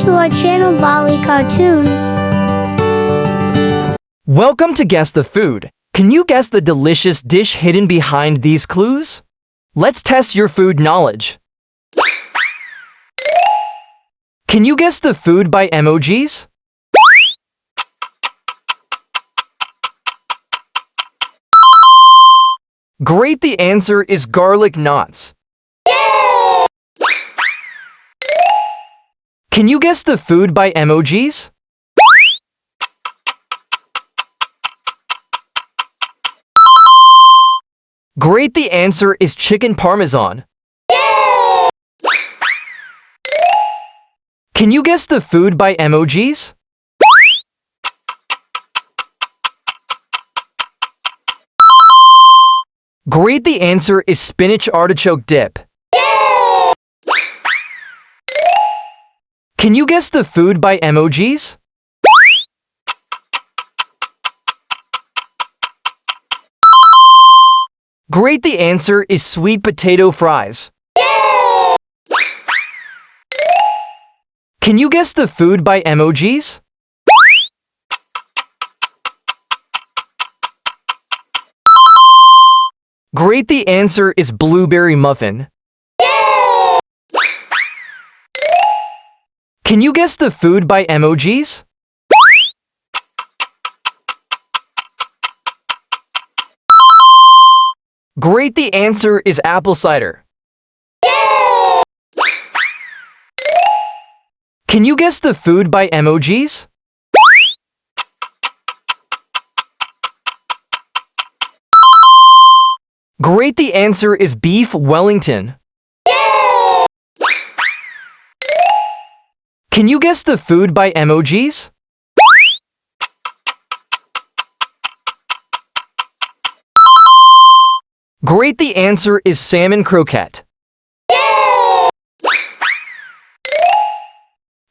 to our channel Bali Cartoons. Welcome to Guess the Food. Can you guess the delicious dish hidden behind these clues? Let's test your food knowledge. Can you guess the food by emojis? Great, the answer is garlic knots. Can you guess the food by emojis? Great, the answer is chicken parmesan. Can you guess the food by emojis? Great, the answer is spinach artichoke dip. Can you guess the food by emojis? Great, the answer is sweet potato fries. Can you guess the food by emojis? Great, the answer is blueberry muffin. Can you guess the food by emojis? Great, the answer is apple cider. Can you guess the food by emojis? Great, the answer is beef Wellington. Can you guess the food by emojis? Great, the answer is salmon croquette.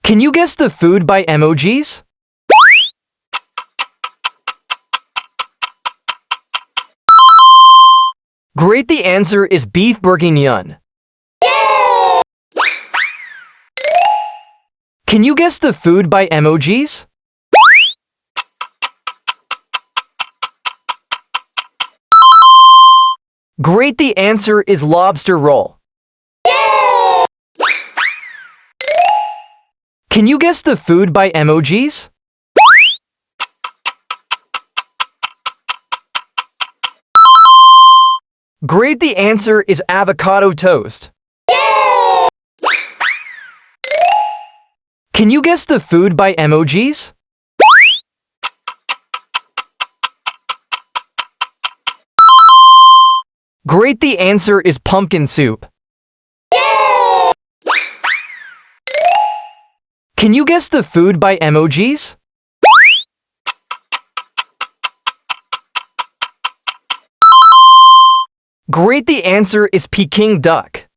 Can you guess the food by emojis? Great, the answer is beef bourguignon. Can you guess the food by emojis? Great, the answer is lobster roll. Can you guess the food by emojis? Great, the answer is avocado toast. Can you guess the food by emojis? Great, the answer is pumpkin soup. Can you guess the food by emojis? Great, the answer is Peking duck.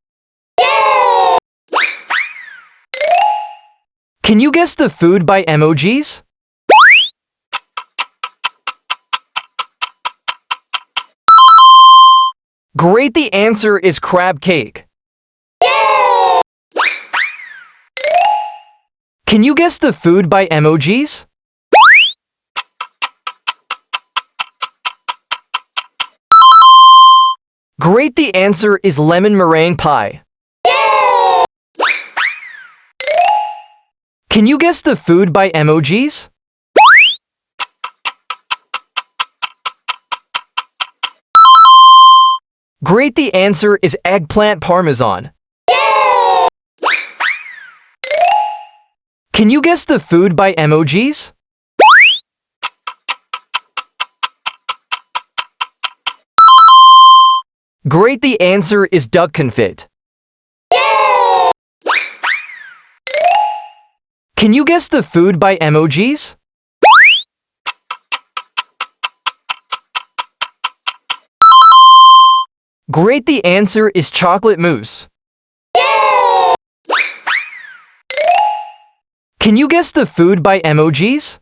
Can you guess the food by emojis? Great, the answer is crab cake. Can you guess the food by emojis? Great, the answer is lemon meringue pie. Can you guess the food by emojis? Great, the answer is eggplant parmesan. Can you guess the food by emojis? Great, the answer is duck confit. Can you guess the food by emojis? Great, the answer is chocolate mousse. Can you guess the food by emojis?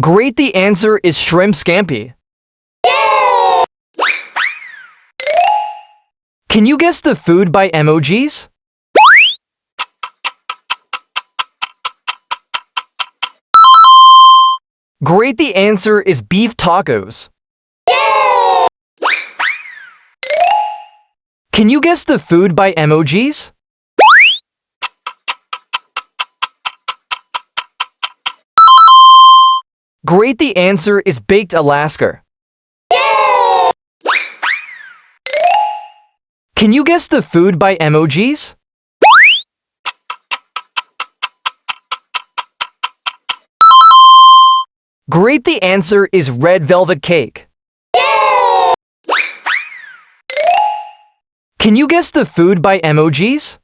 Great, the answer is shrimp scampi. Can you guess the food by emojis? Great, the answer is beef tacos. Can you guess the food by emojis? Great, the answer is baked Alaska. Can you guess the food by emojis? Great, the answer is red velvet cake. Can you guess the food by emojis?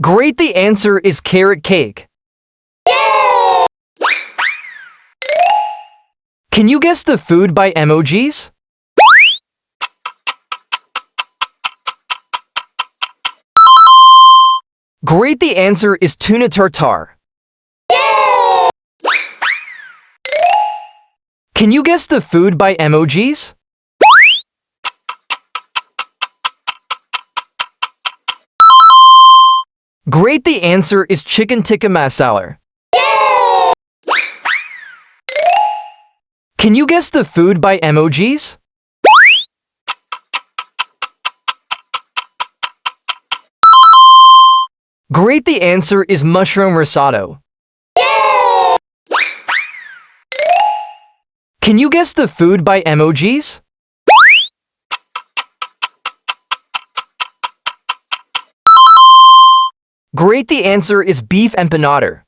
Great, the answer is carrot cake. Can you guess the food by emojis? Great, the answer is tuna tartare. Can you guess the food by emojis? Great, the answer is chicken tikka masala. Can you guess the food by emojis? Great, the answer is mushroom risotto. Can you guess the food by emojis? Great, the answer is beef empanada.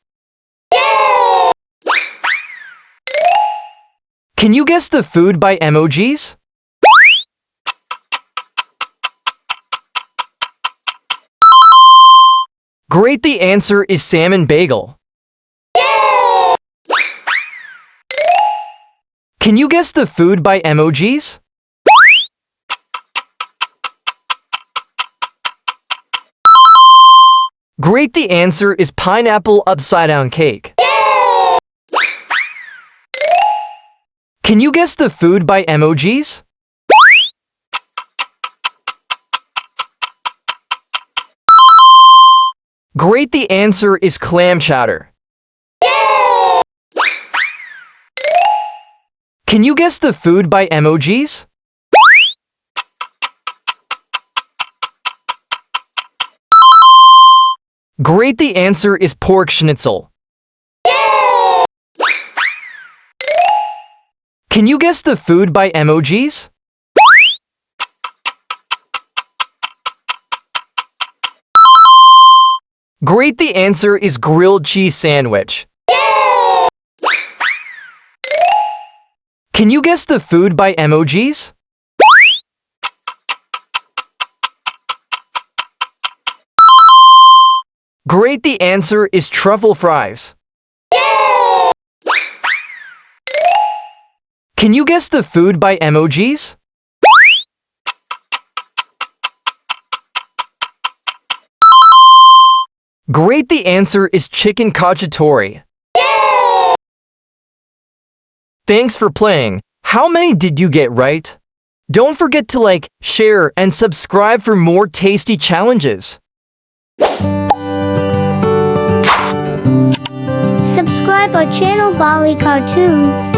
Can you guess the food by emojis? Great, the answer is salmon bagel. Can you guess the food by emojis? Great, the answer is pineapple upside down cake. Can you guess the food by emojis? Great, the answer is clam chowder. Can you guess the food by emojis? Great, the answer is pork schnitzel. Can you guess the food by emojis? Great, the answer is grilled cheese sandwich. Can you guess the food by emojis? Great, the answer is truffle fries. Can you guess the food by emojis? Great, the answer is chicken cacciatore. Thanks for playing. How many did you get right? Don't forget to like, share, and subscribe for more tasty challenges. Subscribe our channel Bali Cartoons.